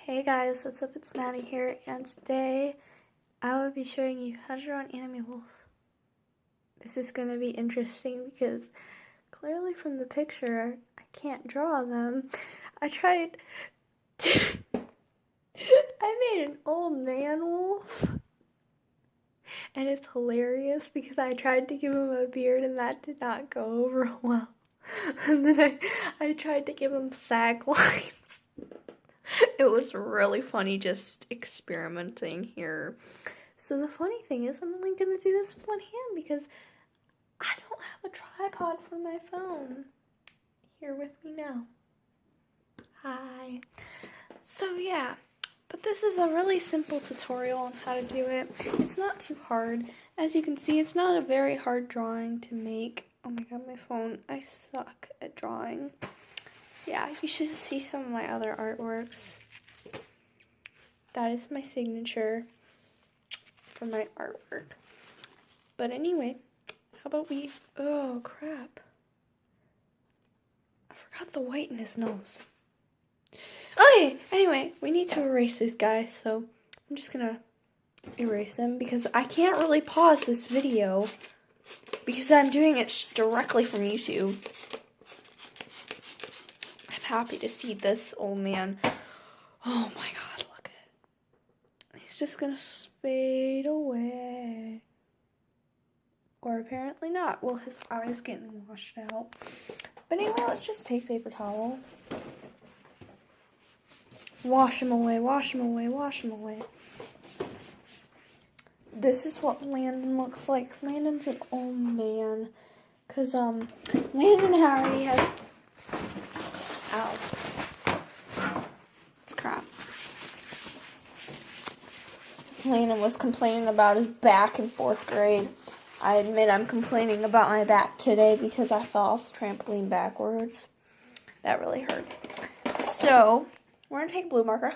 Hey guys, what's up? It's Maddie here, and today I will be showing you how to draw an anime wolf. This is going to be interesting because clearly from the picture I can't draw them. I tried I made an old man wolf, and it's hilarious because I tried to give him a beard and that did not go over well. And then I tried to give him sag lines. It was really funny just experimenting here. So the funny thing is I'm only going to do this with one hand because I don't have a tripod for my phone. Here with me now. Hi. So yeah, but this is a really simple tutorial on how to do it. It's not too hard. As you can see, it's not a very hard drawing to make. Oh my god, my phone. I suck at drawing. Yeah, you should see some of my other artworks. That is my signature for my artwork. But anyway, how about we... Oh, crap. I forgot the white in his nose. Okay, anyway, we need to erase this guy, so I'm just gonna erase him because I can't really pause this video because I'm doing it directly from YouTube. I'm happy to see this old man. Oh my god, look at it. He's just gonna fade away. Or apparently not. Well, his eye's getting washed out. But anyway, let's just take paper towel. Wash him away, wash him away, wash him away. This is what Landon looks like. Landon's an old man. Because, Landon already has... Ow. Crap. Landon was complaining about his back in 4th grade. I admit I'm complaining about my back today because I fell off the trampoline backwards. That really hurt. So, we're going to take a blue marker.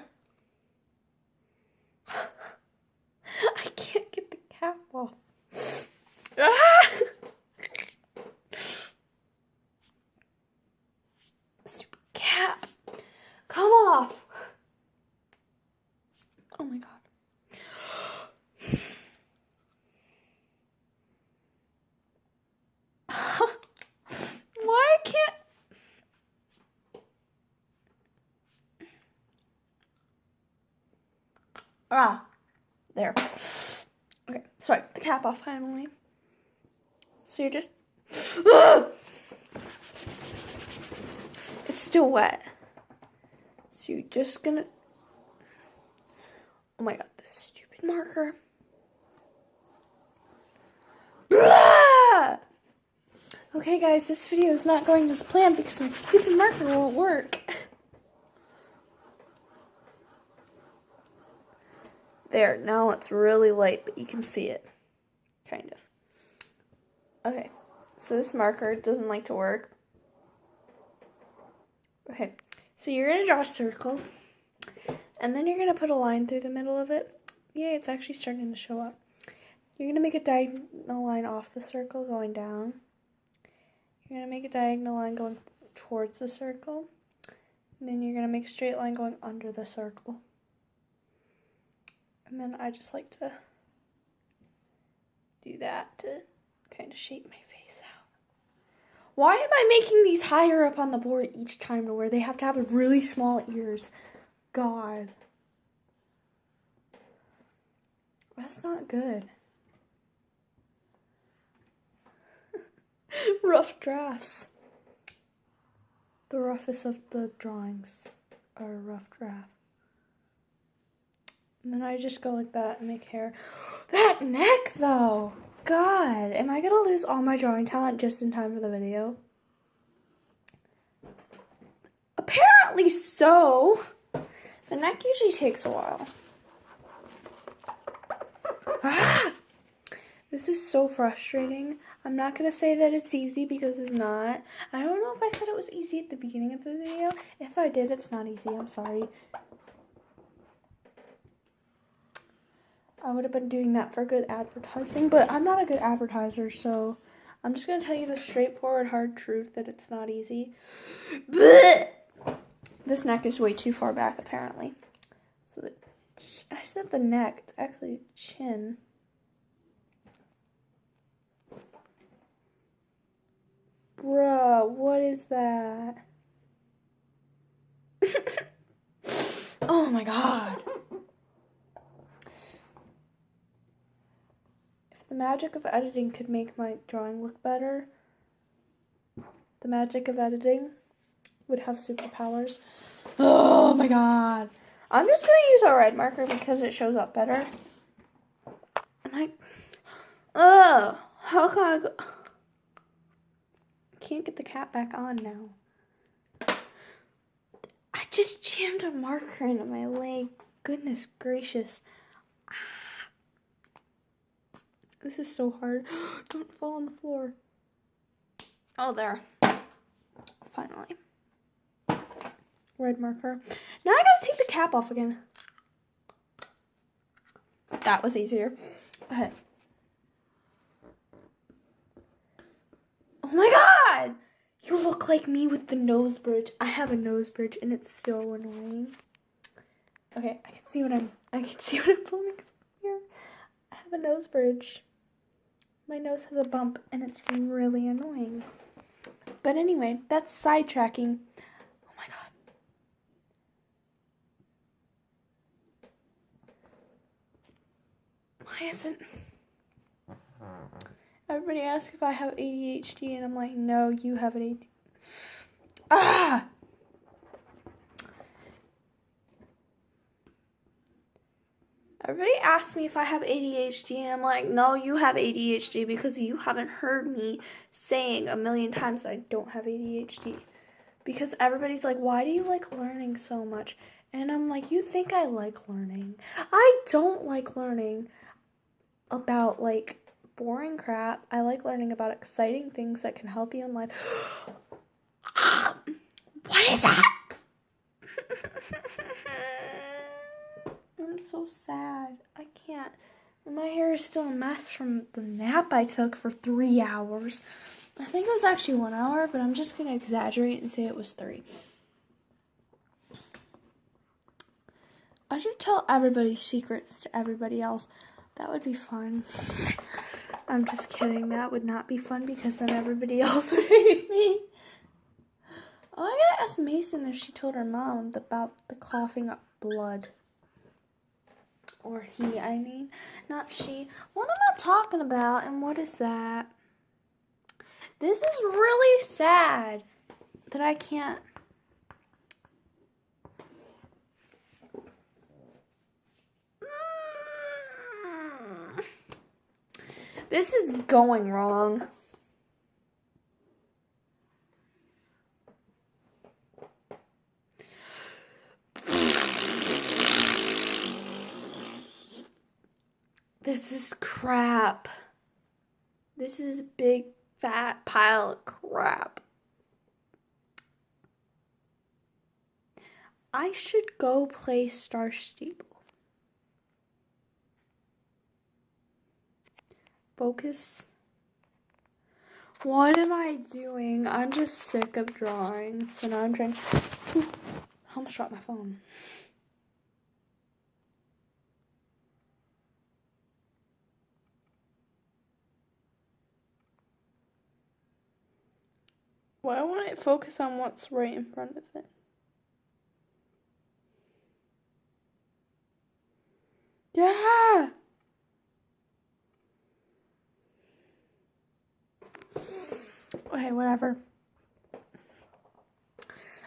I can't get the cap off. Ah! Stupid cap. Come off. Oh my god. Why can't... Ah, there. Okay, sorry, the cap off finally. So you're just... It's still wet. So you're just gonna... Oh my god, this stupid marker. Okay guys, this video is not going as planned because my stupid marker won't work. There, now it's really light, but you can see it. Kind of. Okay, so this marker doesn't like to work. Okay, so you're going to draw a circle, and then you're going to put a line through the middle of it. Yay, it's actually starting to show up. You're going to make a diagonal line off the circle going down. You're going to make a diagonal line going towards the circle. And then you're going to make a straight line going under the circle. And then I just like to do that to kind of shape my face out. Why am I making these higher up on the board each time to where they have to have really small ears? God. That's not good. Rough drafts. The roughest of the drawings are a rough draft. And then I just go like that and make hair. That neck though! God, am I gonna lose all my drawing talent just in time for the video? Apparently so! The neck usually takes a while. Ah! This is so frustrating. I'm not going to say that it's easy because it's not. I don't know if I said it was easy at the beginning of the video. If I did, it's not easy. I'm sorry. I would have been doing that for good advertising, but I'm not a good advertiser, so I'm just going to tell you the straightforward, hard truth that it's not easy. Blech! This neck is way too far back, apparently. So I said the neck. It's actually chin. Bruh, what is that? Oh my god. If the magic of editing could make my drawing look better, the magic of editing would have superpowers. Oh my god. I'm just gonna use a red marker because it shows up better. How can I go? Can't get the cap back on now. I just jammed a marker into my leg. Goodness gracious. This is so hard. Don't fall on the floor. Oh, there. Finally. Red marker. Now I gotta take the cap off again. That was easier. Okay. Oh my god! You look like me with the nose bridge. I have a nose bridge and it's so annoying. Okay, I can see what I'm filming here. I have a nose bridge. My nose has a bump and it's really annoying. But anyway, that's sidetracking. Oh my god. Why isn't... Everybody asks if I have ADHD and I'm like, no, you have an ADHD. Ah! Everybody asks me if I have ADHD and I'm like, no, you have ADHD because you haven't heard me saying a million times that I don't have ADHD. Because everybody's like, why do you like learning so much? And I'm like, you think I like learning? I don't like learning about like boring crap. I like learning about exciting things that can help you in life. What is that? I'm so sad. I can't. My hair is still a mess from the nap I took for 3 hours. I think it was actually 1 hour, but I'm just going to exaggerate and say it was 3. I should tell everybody's secrets to everybody else. That would be fun. I'm just kidding. That would not be fun because then everybody else would hate me. Oh, I gotta ask Mason if she told her mom about the coughing up blood. Or he, I mean. Not she. What am I talking about and what is that? This is really sad that I can't. This is going wrong. This is crap. This is a big fat pile of crap. I should go play Star Stable. Focus. What am I doing? I'm just sick of drawing. So now I'm trying. I almost dropped my phone. Why won't it focus on what's right in front of it? Yeah! Okay, whatever.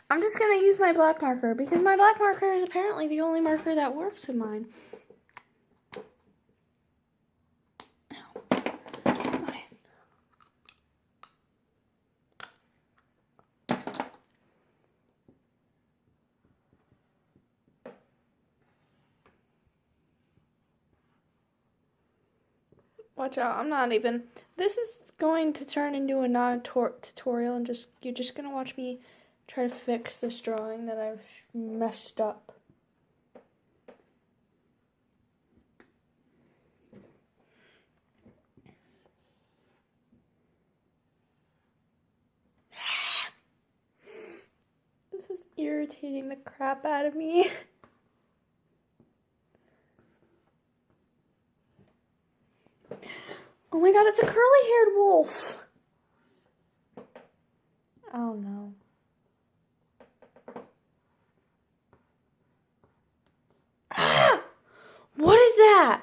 I'm just gonna use my black marker because my black marker is apparently the only marker that works in mine. Okay. Watch out, I'm not even. This is going to turn into a non-tutorial and you're just gonna watch me try to fix this drawing that I've messed up. This is irritating the crap out of me. Oh my god, it's a curly-haired wolf. Oh no. Ah! What is that?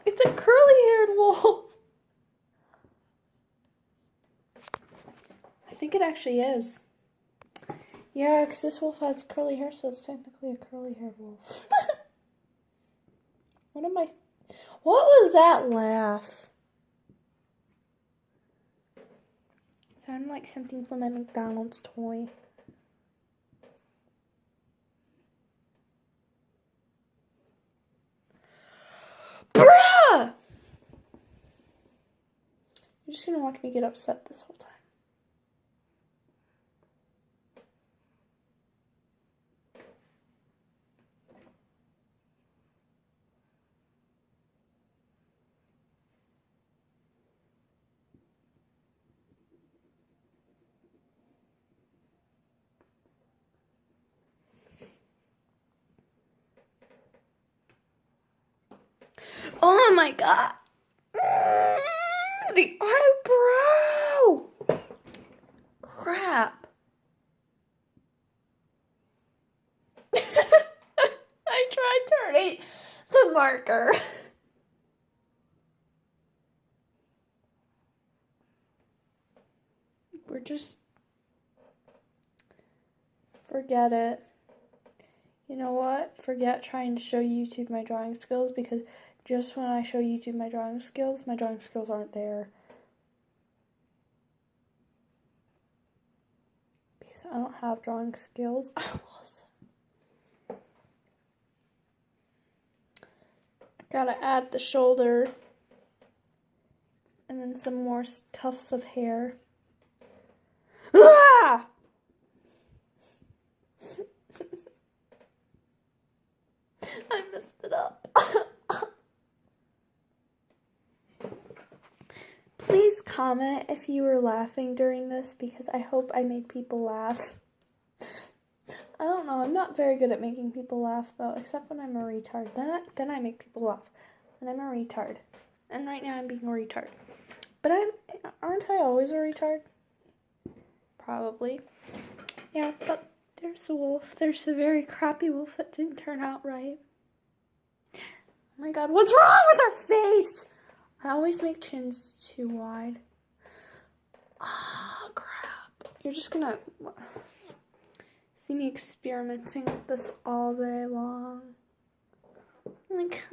It's a curly-haired wolf. I think it actually is. Yeah, because this wolf has curly hair, so it's technically a curly-haired wolf. What was that laugh? It sounded like something from a McDonald's toy. Bruh! You're just gonna watch me get upset this whole time. Oh my god! The eyebrow! Crap. I tried turning the marker. We're just... Forget it. You know what? Forget trying to show YouTube my drawing skills, because just when I show YouTube my drawing skills aren't there. Because I don't have drawing skills. I lost them. I gotta add the shoulder. And then some more tufts of hair. Ah! I messed it up. Please comment if you were laughing during this, because I hope I made people laugh. I don't know, I'm not very good at making people laugh though, except when I'm a retard. Then I make people laugh. And I'm a retard. And right now I'm being a retard. But aren't I always a retard? Probably. Yeah, but there's a wolf. There's a very crappy wolf that didn't turn out right. Oh my god, what's wrong with her face? I always make chins too wide. Ah, crap. You're just gonna see me experimenting with this all day long. Like,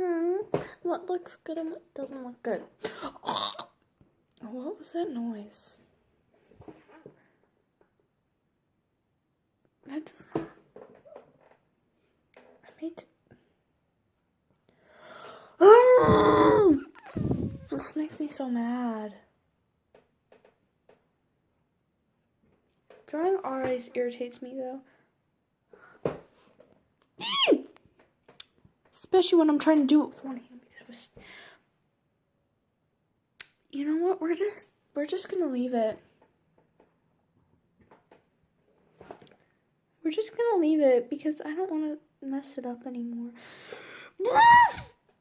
what looks good and what doesn't look good. What was that noise? That does not... I made... This makes me so mad. Drawing always irritates me though. Especially when I'm trying to do it with one hand, because you know what? We're just gonna leave it. We're just gonna leave it because I don't want to mess it up anymore.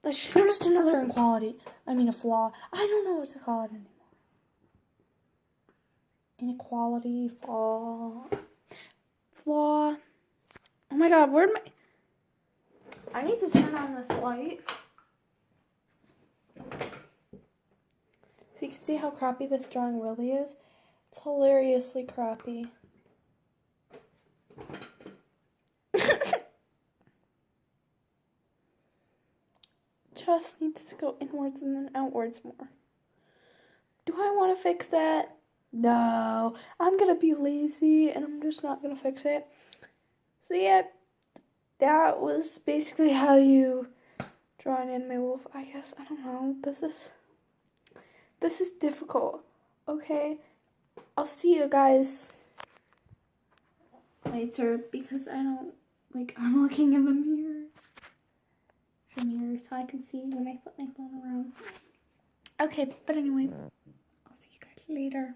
I just noticed another inequality. I mean a flaw. I don't know what to call it anymore. Inequality, flaw. Oh my god, where'd my... I need to turn on this light. So you can see how crappy this drawing really is. It's hilariously crappy. Just needs to go inwards and then outwards more. Do I want to fix that? No. I'm going to be lazy and I'm just not going to fix it. So yeah, that was basically how you draw an anime wolf. I guess, I don't know. This is difficult. Okay. I'll see you guys later because I'm looking in the mirror. So I can see when I flip my phone around. Okay, but anyway, I'll see you guys later.